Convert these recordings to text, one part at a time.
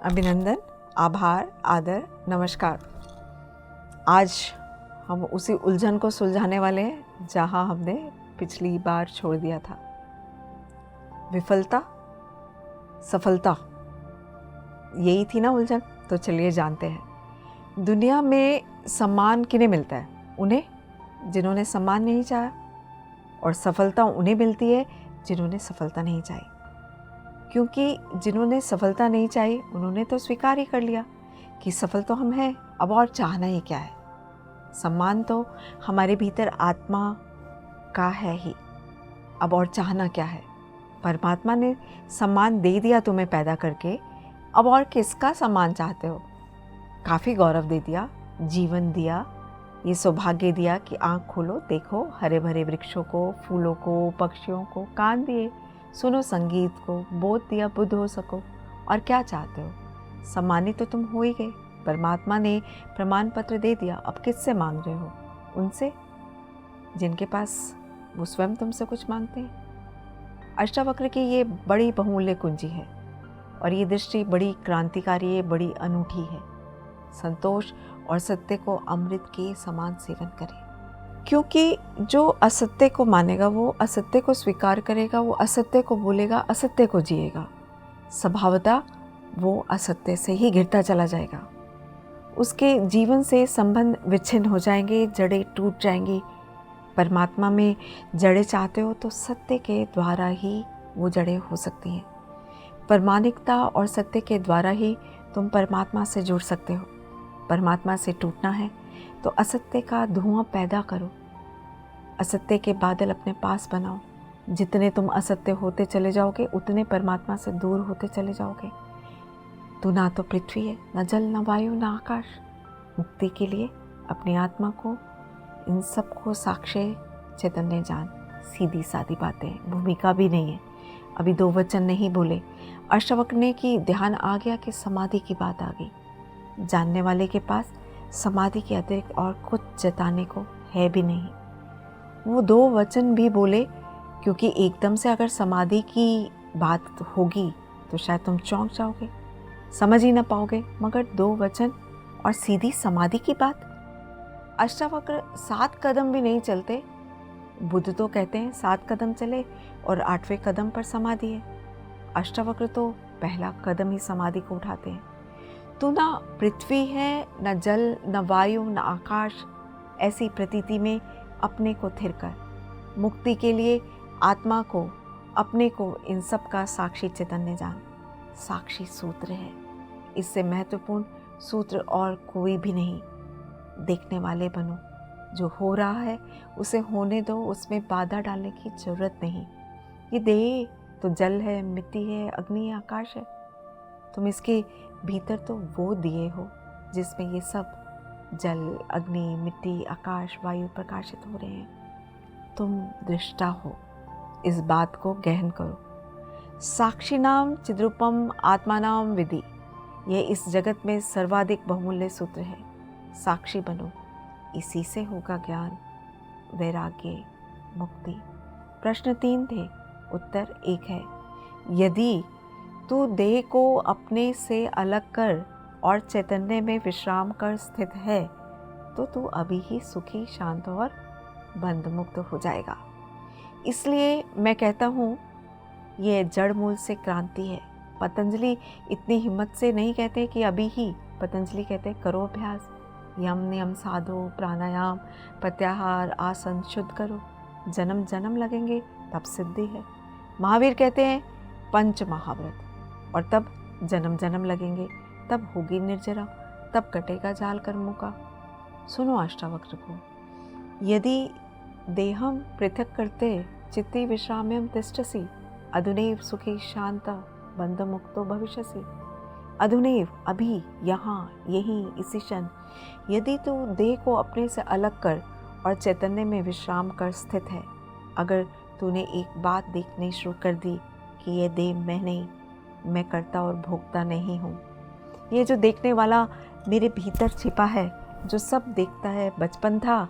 अभिनंदन, आभार, आदर, नमस्कार। आज हम उसी उलझन को सुलझाने वाले हैं जहां हमने पिछली बार छोड़ दिया था। विफलता, सफलता, यही थी ना उलझन। तो चलिए जानते हैं। दुनिया में सम्मान किन्हें मिलता है? उन्हें जिन्होंने सम्मान नहीं चाहा, और सफलता उन्हें मिलती है जिन्होंने सफलता नहीं चाही। क्योंकि जिन्होंने सफलता नहीं चाही उन्होंने तो स्वीकार ही कर लिया कि सफल तो हम हैं, अब और चाहना ही क्या है। सम्मान तो हमारे भीतर आत्मा का है ही, अब और चाहना क्या है। परमात्मा ने सम्मान दे दिया तुम्हें पैदा करके, अब और किसका सम्मान चाहते हो? काफ़ी गौरव दे दिया, जीवन दिया, ये सौभाग्य दिया कि आँख खोलो, देखो हरे भरे वृक्षों को, फूलों को, पक्षियों को, कान दिए, सुनो संगीत को, बोध दिया बुद्ध हो सको। और क्या चाहते हो? सम्मानित तो तुम हो ही गए। परमात्मा ने प्रमाण पत्र दे दिया, अब किससे मांग रहे हो? उनसे जिनके पास वो स्वयं तुमसे कुछ मांगते हैं। अष्टावक्र की ये बड़ी बहुमूल्य कुंजी है और ये दृष्टि बड़ी क्रांतिकारी है, बड़ी अनूठी है। संतोष और सत्य को अमृत के समान सेवन करें, क्योंकि जो असत्य को मानेगा वो असत्य को स्वीकार करेगा, वो असत्य को बोलेगा, असत्य को जिएगा। स्वभावतः वो असत्य से ही घिरता चला जाएगा। उसके जीवन से संबंध विच्छिन्न हो जाएंगे, जड़ें टूट जाएंगी। परमात्मा में जड़ें चाहते हो तो सत्य के द्वारा ही वो जड़ें हो सकती हैं। प्रामाणिकता और सत्य के द्वारा ही तुम परमात्मा से जुड़ सकते हो। परमात्मा से टूटना है तो असत्य का धुआं पैदा करो, असत्य के बादल अपने पास बनाओ। जितने तुम असत्य होते चले जाओगे उतने परमात्मा से दूर होते चले जाओगे। तू ना तो पृथ्वी है, न जल, न वायु, न आकाश। मुक्ति के लिए अपनी आत्मा को, इन सब को साक्षी चैतन्य जान। सीधी सादी बातें, भूमिका भी नहीं है। अभी 2 वचन नहीं बोले। अष्टावक्र ने कि ध्यान आ गया कि समाधि की बात आ गई। जानने वाले के पास समाधि के अतिरिक्त और कुछ जताने को है भी नहीं। वो 2 वचन भी बोले क्योंकि एकदम से अगर समाधि की बात होगी तो शायद तुम चौंक जाओगे, समझ ही ना पाओगे। मगर 2 वचन और सीधी समाधि की बात। अष्टावक्र 7 कदम भी नहीं चलते। बुद्ध तो कहते हैं 7 कदम चले और 8वें कदम पर समाधि है। अष्टावक्र तो पहला कदम ही समाधि को उठाते हैं। तो ना पृथ्वी है, न जल, न वायु, न आकाश। ऐसी प्रतीति में अपने को थिर कर मुक्ति के लिए आत्मा को, अपने को, इन सब का साक्षी चैतन्य जान। साक्षी सूत्र है, इससे महत्वपूर्ण सूत्र और कोई भी नहीं। देखने वाले बनो, जो हो रहा है उसे होने दो, उसमें बाधा डालने की जरूरत नहीं। ये देह तो जल है, मिट्टी है, अग्नि है, आकाश है। तुम इसके भीतर तो वो दिए हो जिसमें ये सब जल, अग्नि, मिट्टी, आकाश, वायु प्रकाशित हो रहे हैं। तुम दृष्टा हो, इस बात को गहन करो। साक्षी नाम चिद्रूपम आत्मानाम विधि, यह इस जगत में सर्वाधिक बहुमूल्य सूत्र है। साक्षी बनो, इसी से होगा ज्ञान, वैराग्य, मुक्ति। प्रश्न 3 थे, उत्तर 1 है। यदि तू देह को अपने से अलग कर और चैतन्य में विश्राम कर स्थित है तो तू अभी ही सुखी, शांत और बंध मुक्त हो जाएगा। इसलिए मैं कहता हूँ ये जड़ मूल से क्रांति है। पतंजलि इतनी हिम्मत से नहीं कहते कि अभी ही। पतंजलि कहते करो अभ्यास, यम नियम साधो, प्राणायाम, प्रत्याहार, आसन शुद्ध करो। जन्म जन्म लगेंगे तब सिद्धि है। महावीर कहते हैं 5 महाव्रत, और तब जन्म जन्म लगेंगे, तब होगी निर्जरा, तब कटेगा जाल कर्मों का। सुनो अष्टावक्र को। यदि देहम पृथक करते चित्ती विश्राम्यम तिष्ठसि, अधुनैव सुखी शांत बंध मुक्तो भविष्यसि। अधुनैव, अभी, यहाँ, यहीं, इसी क्षण। यदि तू देह को अपने से अलग कर और चैतन्य में विश्राम कर स्थित है, अगर तूने एक बात देखनी शुरू कर दी कि यह देह मैं नहीं, मैं करता और भोगता नहीं हूँ। ये जो देखने वाला मेरे भीतर छिपा है, जो सब देखता है। बचपन था,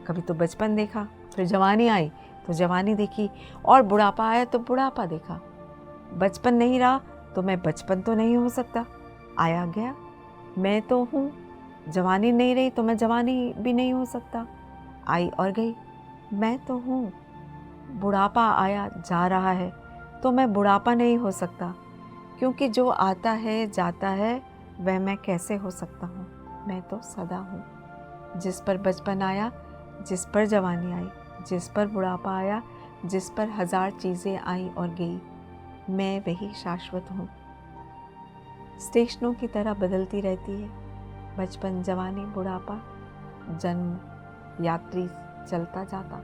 कभी तो बचपन देखा, फिर जवानी आई तो जवानी देखी, और बुढ़ापा आया तो बुढ़ापा देखा। बचपन नहीं रहा तो मैं बचपन तो नहीं हो सकता। आया गया, मैं तो हूँ, जवानी नहीं रही तो मैं जवानी भी नहीं हो सकता, आई और गई, मैं तो हूँ। बुढ़ापा आया जा रहा है तो मैं बुढ़ापा नहीं हो सकता, क्योंकि जो आता है जाता है वह मैं कैसे हो सकता हूँ, मैं तो सदा हूँ। जिस पर बचपन आया, जिस पर जवानी आई, जिस पर बुढ़ापा आया, जिस पर 1000 चीज़ें आई और गई, मैं वही शाश्वत हूँ। स्टेशनों की तरह बदलती रहती है, बचपन, जवानी, बुढ़ापा, जन्म, यात्री चलता जाता।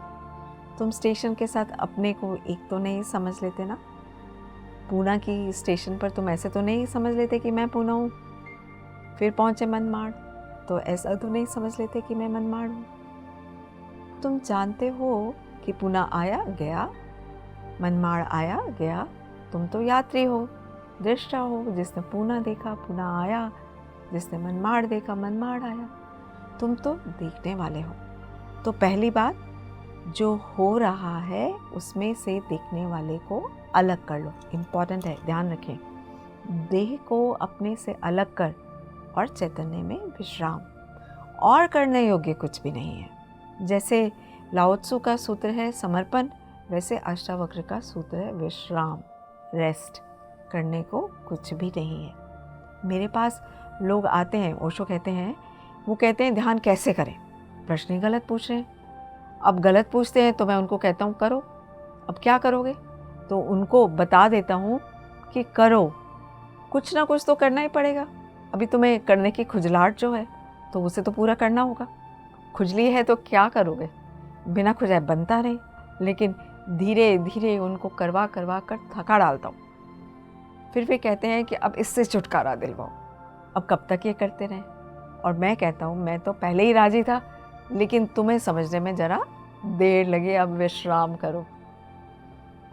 तुम स्टेशन के साथ अपने को एक तो नहीं समझ लेते ना। पूना की स्टेशन पर तुम ऐसे तो नहीं समझ लेते कि मैं पूना हूँ। फिर पहुँचे मनमाड़ तो ऐसा तो नहीं समझ लेते कि मैं मनमाड़ हूँ। तुम जानते हो कि पूना आया गया, मनमाड़ आया गया, तुम तो यात्री हो, दृष्टा हो, जिसने पूना देखा पूना आया, जिसने मनमाड़ देखा मनमाड़ आया, तुम तो देखने वाले हो। तो पहली बात, जो हो रहा है उसमें से देखने वाले को अलग कर लो। इम्पॉर्टेंट है, ध्यान रखें। देह को अपने से अलग कर और चैतन्य में विश्राम। और करने योग्य कुछ भी नहीं है। जैसे लाओ त्सु का सूत्र है समर्पण, वैसे अष्टावक्र का सूत्र है विश्राम, रेस्ट। करने को कुछ भी नहीं है। मेरे पास लोग आते हैं, ओशो कहते हैं, वो कहते हैं ध्यान कैसे करें, प्रश्न ही गलत पूछ रहे हैं। अब गलत पूछते हैं तो मैं उनको कहता हूँ करो। अब क्या करोगे? तो उनको बता देता हूँ कि करो, कुछ ना कुछ तो करना ही पड़ेगा। अभी तुम्हें करने की खुजलाहट जो है तो उसे तो पूरा करना होगा। खुजली है तो क्या करोगे? बिना खुजाए बनता नहीं, लेकिन धीरे धीरे उनको करवा करवा कर थका डालता हूँ। फिर वे कहते हैं कि अब इससे छुटकारा दिलवाओ। अब कब तक ये करते रहें? और मैं कहता हूँ मैं तो पहले ही राजी था, लेकिन तुम्हें समझने में ज़रा देर लगे, अब विश्राम करो।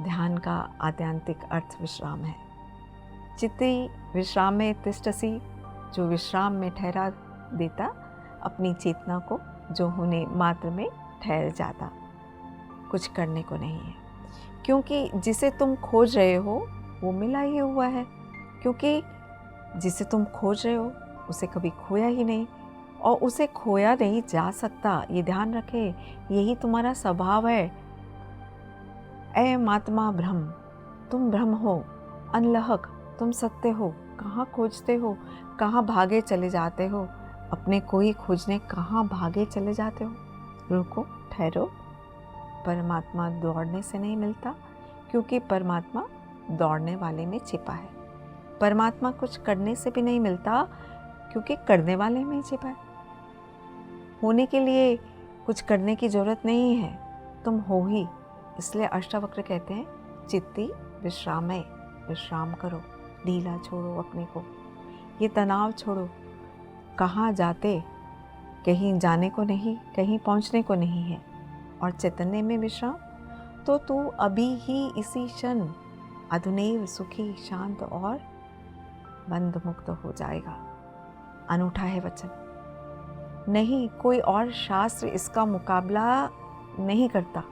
ध्यान का आत्यांतिक अर्थ विश्राम है। चित्ती विश्राम में तिष्ठसि, जो विश्राम में ठहरा देता अपनी चेतना को, जो होने मात्र में ठहर जाता, कुछ करने को नहीं है। क्योंकि जिसे तुम खोज रहे हो वो मिला ही हुआ है, क्योंकि जिसे तुम खोज रहे हो उसे कभी खोया ही नहीं, और उसे खोया नहीं जा सकता। ये ध्यान रखे, यही तुम्हारा स्वभाव है। ऐ महात्मा ब्रह्म, तुम ब्रह्म हो, अनलहक, तुम सत्य हो। कहाँ खोजते हो, कहाँ भागे चले जाते हो? अपने को ही खोजने कहाँ भागे चले जाते हो? रुको, ठहरो। परमात्मा दौड़ने से नहीं मिलता, क्योंकि परमात्मा दौड़ने वाले में छिपा है। परमात्मा कुछ करने से भी नहीं मिलता, क्योंकि करने वाले में छिपा है। होने के लिए कुछ करने की जरूरत नहीं है, तुम हो ही। इसलिए अष्टावक्र कहते हैं चित्ती विश्रामय, विश्राम करो, ढीला छोड़ो अपने को, ये तनाव छोड़ो। कहाँ जाते? कहीं जाने को नहीं, कहीं पहुँचने को नहीं है। और चैतन्य में विश्राम, तो तू अभी ही इसी क्षण अधुनैव सुखी, शांत और बंध मुक्त हो जाएगा। अनूठा है वचन, नहीं कोई और शास्त्र इसका मुकाबला नहीं करता।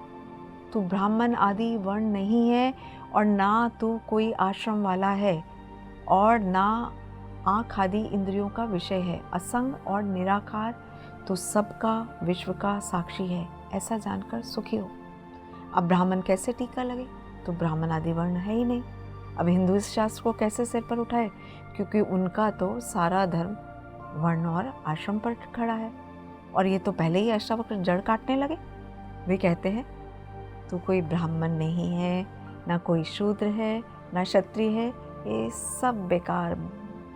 तू ब्राह्मण आदि वर्ण नहीं है, और ना तू कोई आश्रम वाला है, और ना आँख आदि इंद्रियों का विषय है। असंग और निराकार तो सबका, विश्व का साक्षी है, ऐसा जानकर सुखी हो। अब ब्राह्मण कैसे टीका लगे? तो ब्राह्मण आदि वर्ण है ही नहीं। अब हिंदू शास्त्र को कैसे सिर पर उठाए? क्योंकि उनका तो सारा धर्म वर्ण और आश्रम पर खड़ा है। और ये तो पहले ही अष्टावक्र जड़ काटने लगे। वे कहते हैं तो कोई ब्राह्मण नहीं है, ना कोई शूद्र है, ना क्षत्रिय है, ये सब बेकार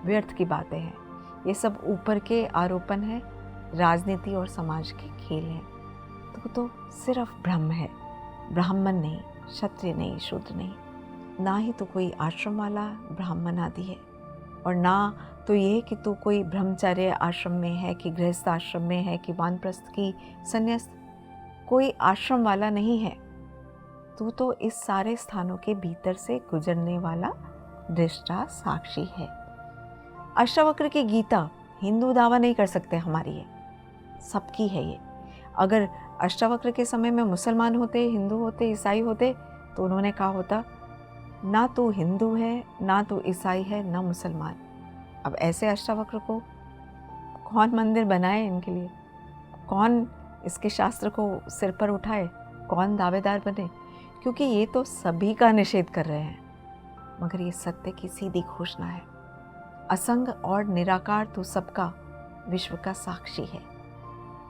व्यर्थ की बातें हैं। ये सब ऊपर के आरोपण है, राजनीति और समाज के खेल हैं। तो सिर्फ ब्रह्म है, ब्राह्मण नहीं, क्षत्रिय नहीं, शूद्र नहीं, ना ही तो कोई आश्रम वाला ब्राह्मण आदि है, और ना तो ये कि तू कोई ब्रह्मचर्य आश्रम में है, कि गृहस्थ आश्रम में है, कि वानप्रस्थ की संन्यास्त, कोई आश्रम वाला नहीं है। तू तो इस सारे स्थानों के भीतर से गुजरने वाला दृष्टा साक्षी है। अष्टावक्र की गीता हिंदू दावा नहीं कर सकते हमारी है, सबकी है ये। अगर अष्टावक्र के समय में मुसलमान होते, हिंदू होते, ईसाई होते, तो उन्होंने कहा होता ना तू हिंदू है, ना तू ईसाई है, ना मुसलमान, अब ऐसे अष्टावक्र को कौन मंदिर बनाए इनके लिए, कौन इसके शास्त्र को सिर पर उठाए, कौन दावेदार बने, क्योंकि ये तो सभी का निषेध कर रहे हैं। मगर ये सत्य की सीधी घोषणा है, असंग और निराकार तो सबका, विश्व का साक्षी है,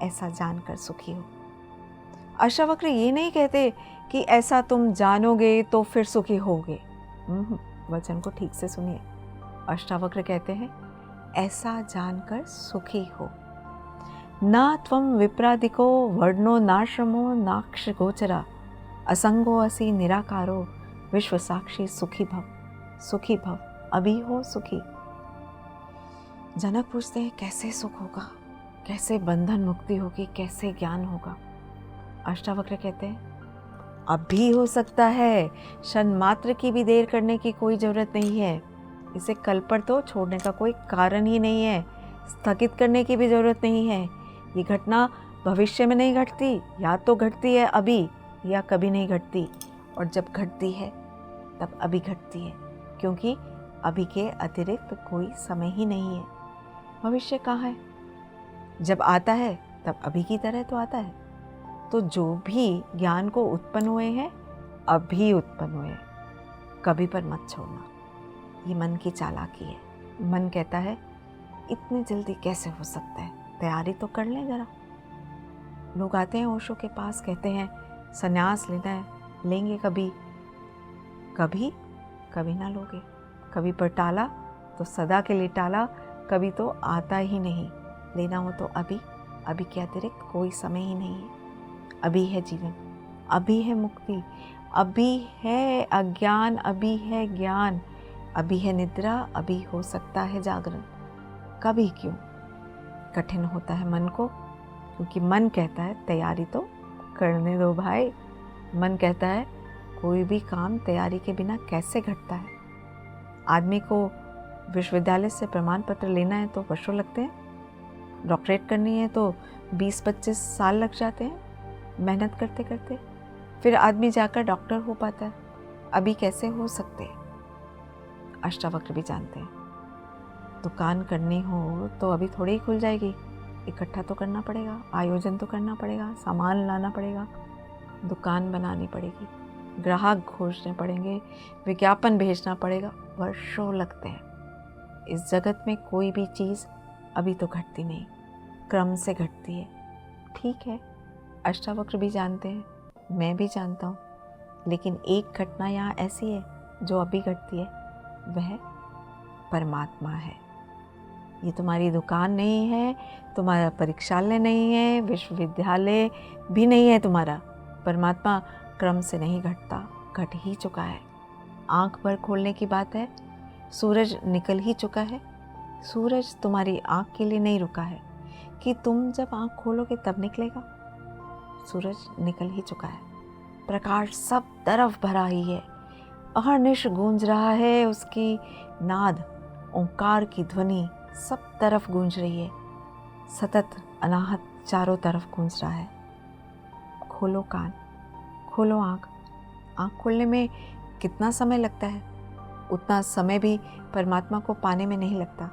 ऐसा जानकर सुखी हो। अष्टावक्र ये नहीं कहते कि ऐसा तुम जानोगे तो फिर सुखी होगे। वचन को ठीक से सुनिए। अष्टावक्र कहते हैं ऐसा जानकर सुखी हो। ना त्वं विप्रादिको वर्णो नाश्रमो नाक्ष गोचरा, असंगो असि निराकारो विश्व साक्षी सुखी भव। सुखी भव, अभी हो सुखी। जनक पूछते हैं कैसे सुख होगा, कैसे बंधन मुक्ति होगी, कैसे ज्ञान होगा। अष्टावक्र कहते हैं अभी हो सकता है, क्षण मात्र की भी देर करने की कोई ज़रूरत नहीं है। इसे कल पर तो छोड़ने का कोई कारण ही नहीं है, स्थगित करने की भी ज़रूरत नहीं है। ये घटना भविष्य में नहीं घटती, या तो घटती है अभी या कभी नहीं घटती, और जब घटती है तब अभी घटती है, क्योंकि अभी के अतिरिक्त कोई समय ही नहीं है। भविष्य कहाँ है? जब आता है तब अभी की तरह तो आता है। तो जो भी ज्ञान को उत्पन्न हुए हैं अभी उत्पन्न हुए हैं, कभी पर मत छोड़ना। ये मन की चालाकी है। मन कहता है इतनी जल्दी कैसे हो सकता है, तैयारी तो कर लें जरा। लोग आते हैं ओशो के पास, कहते हैं संन्यास लेना है, लेंगे कभी, कभी कभी ना लोगे। कभी पर टाला तो सदा के लिए टाला, कभी तो आता ही नहीं। लेना हो तो अभी, अभी के अतिरिक्त कोई समय ही नहीं है। अभी है जीवन, अभी है मुक्ति, अभी है अज्ञान, अभी है ज्ञान, अभी है निद्रा, अभी हो सकता है जागरण। कभी क्यों कठिन होता है मन को, क्योंकि मन कहता है तैयारी तो करने दो भाई। मन कहता है कोई भी काम तैयारी के बिना कैसे घटता है। आदमी को विश्वविद्यालय से प्रमाण पत्र लेना है तो वर्षों लगते हैं, डॉक्टरेट करनी है तो 20-25 साल लग जाते हैं मेहनत करते करते, फिर आदमी जाकर डॉक्टर हो पाता है। अभी कैसे हो सकते? अष्टावक्र भी जानते हैं दुकान करनी हो तो अभी थोड़ी ही खुल जाएगी, इकट्ठा तो करना पड़ेगा, आयोजन तो करना पड़ेगा, सामान लाना पड़ेगा, दुकान बनानी पड़ेगी, ग्राहक खोजने पड़ेंगे, विज्ञापन भेजना पड़ेगा, वर्षों लगते हैं। इस जगत में कोई भी चीज़ अभी तो घटती नहीं, क्रम से घटती है। ठीक है, अष्टावक्र भी जानते हैं, मैं भी जानता हूँ, लेकिन एक घटना यहाँ ऐसी है जो अभी घटती है, वह परमात्मा है। ये तुम्हारी दुकान नहीं है, तुम्हारा परीक्षालय नहीं है, विश्वविद्यालय भी नहीं है तुम्हारा। परमात्मा क्रम से नहीं घटता, घट ही चुका है। आँख भर खोलने की बात है, सूरज निकल ही चुका है। सूरज तुम्हारी आँख के लिए नहीं रुका है कि तुम जब आँख खोलोगे तब निकलेगा। सूरज निकल ही चुका है, प्रकाश सब तरफ भरा ही है, अहर्निश गूंज रहा है, उसकी नाद, ओंकार की ध्वनि सब तरफ गूंज रही है, सतत अनाहत चारों तरफ गूंज रहा है। खोलो कान, खोलो आँख। आँख खोलने में कितना समय लगता है? उतना समय भी परमात्मा को पाने में नहीं लगता।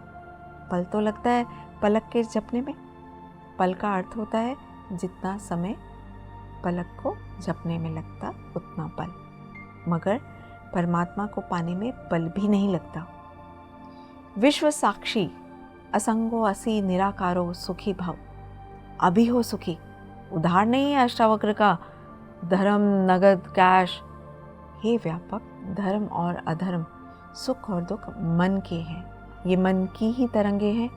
पल तो लगता है पलक के झपने में। पल का अर्थ होता है जितना समय पलक को झपने में लगता उतना पल, मगर परमात्मा को पाने में पल भी नहीं लगता। विश्व साक्षी असंगो असि निराकारो सुखी भव। अभी हो सुखी। उधार नहीं है अष्टावक्र का धर्म, नगद, कैश। हे व्यापक, धर्म और अधर्म, सुख और दुख मन के हैं। ये मन की ही तरंगे हैं।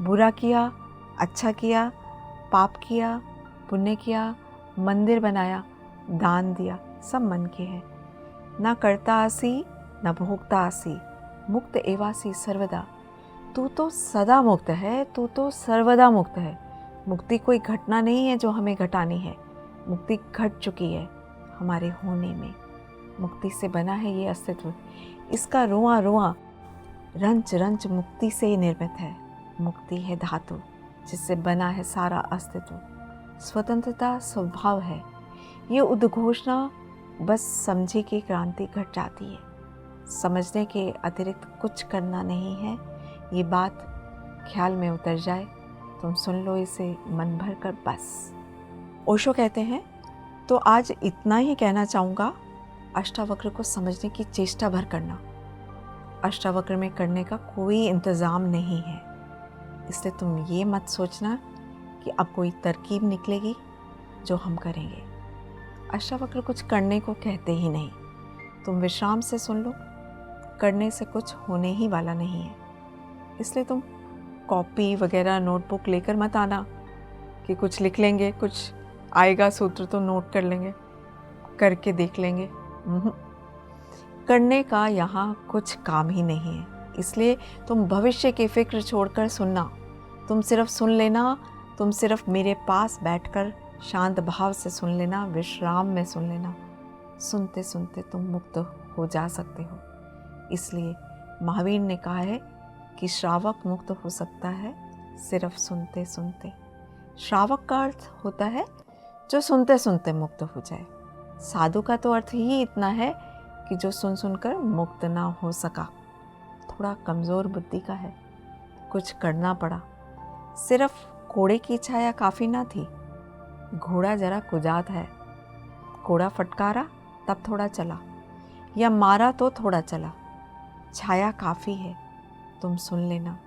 बुरा किया, अच्छा किया, पाप किया, पुण्य किया, मंदिर बनाया, दान दिया, सब मन के हैं। ना करता आसी न भोगता आसी, मुक्त एवासी सर्वदा। तू तो सदा मुक्त है, तू तो सर्वदा मुक्त है। मुक्ति कोई घटना नहीं है जो हमें घटानी है। मुक्ति घट चुकी है हमारे होने में। मुक्ति से बना है ये अस्तित्व। इसका रोआ रोआ, रंच रंच मुक्ति से निर्मित है। मुक्ति है धातु जिससे बना है सारा अस्तित्व। स्वतंत्रता स्वभाव है। ये उद्घोषणा बस समझे कि क्रांति घट जाती है। समझने के अतिरिक्त कुछ करना नहीं है, ये बात ख्याल में उतर जाए, तुम सुन लो इसे मन भर कर बस। ओशो कहते हैं, तो आज इतना ही कहना चाहूँगा, अष्टावक्र को समझने की चेष्टा भर करना। अष्टावक्र में करने का कोई इंतज़ाम नहीं है, इसलिए तुम ये मत सोचना कि अब कोई तरकीब निकलेगी जो हम करेंगे। अष्टावक्र कुछ करने को कहते ही नहीं, तुम विश्राम से सुन लो, करने से कुछ होने ही वाला नहीं है। इसलिए तुम कॉपी वगैरह नोटबुक लेकर मत आना कि कुछ लिख लेंगे, कुछ आएगा सूत्र तो नोट कर लेंगे, करके देख लेंगे। करने का यहाँ कुछ काम ही नहीं है। इसलिए तुम भविष्य की फिक्र छोड़कर सुनना, तुम सिर्फ सुन लेना, तुम सिर्फ मेरे पास बैठकर शांत भाव से सुन लेना, विश्राम में सुन लेना। सुनते सुनते तुम मुक्त हो जा सकते हो। इसलिए महावीर ने कहा है कि श्रावक मुक्त हो सकता है सिर्फ सुनते सुनते। श्रावक का अर्थ होता है जो सुनते सुनते मुक्त हो जाए। साधु का तो अर्थ ही इतना है कि जो सुन सुनकर मुक्त ना हो सका, थोड़ा कमज़ोर बुद्धि का है, कुछ करना पड़ा। सिर्फ घोड़े की छाया काफ़ी ना थी, घोड़ा जरा कुजात है, घोड़ा फटकारा तब थोड़ा चला, या मारा तो थोड़ा चला, छाया काफ़ी है, तुम सुन लेना,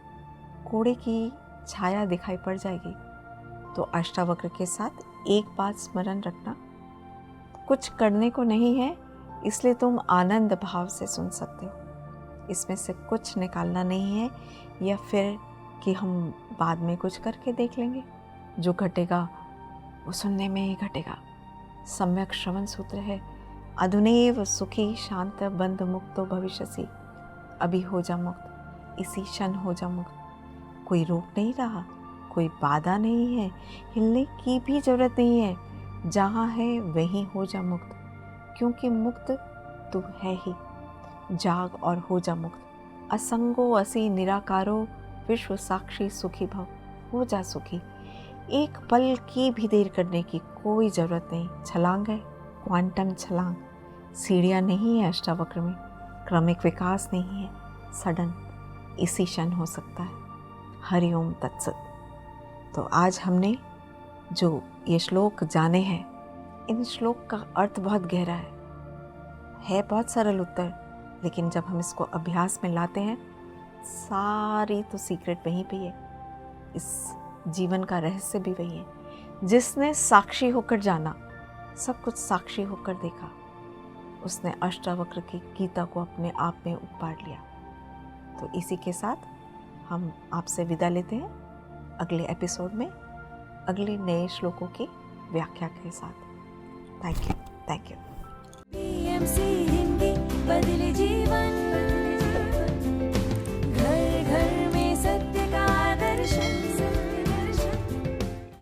घोड़े की छाया दिखाई पड़ जाएगी। तो अष्टावक्र के साथ एक बात स्मरण रखना, कुछ करने को नहीं है, इसलिए तुम आनंद भाव से सुन सकते हो। इसमें से कुछ निकालना नहीं है, या फिर कि हम बाद में कुछ करके देख लेंगे, जो घटेगा वो सुनने में ही घटेगा। सम्यक श्रवण सूत्र है, अधुनैव सुखी शांत बंध मुक्तो भविष्यसि। अभी हो जा मुक्त, इसी क्षण हो जा मुक्त। कोई रोक नहीं रहा, कोई बाधा नहीं है, हिलने की भी जरूरत नहीं है, जहाँ है वहीं हो जा मुक्त, क्योंकि मुक्त तू है ही। जाग और हो जा मुक्त। असंगो असि निराकारो विश्व साक्षी सुखी भव। हो जा सुखी। एक पल की भी देर करने की कोई ज़रूरत नहीं। छलांग है, क्वांटम छलांग। सीढ़ियाँ नहीं है अष्टावक्र में, क्रमिक विकास नहीं है, सडन इसी क्षण हो सकता है। हरिओम तत्सत। तो आज हमने जो ये श्लोक जाने हैं, इन श्लोक का अर्थ बहुत गहरा है बहुत सरल उत्तर, लेकिन जब हम इसको अभ्यास में लाते हैं, सारी तो सीक्रेट वहीं पे है। इस जीवन का रहस्य भी वही है। जिसने साक्षी होकर जाना, सब कुछ साक्षी होकर देखा, उसने अष्टावक्र की गीता को अपने आप में उपाड़ लिया। तो इसी के साथ हम आपसे विदा लेते हैं, अगले एपिसोड में अगले नए श्लोकों की व्याख्या के साथ। Thank you. PMC हिंदी बदले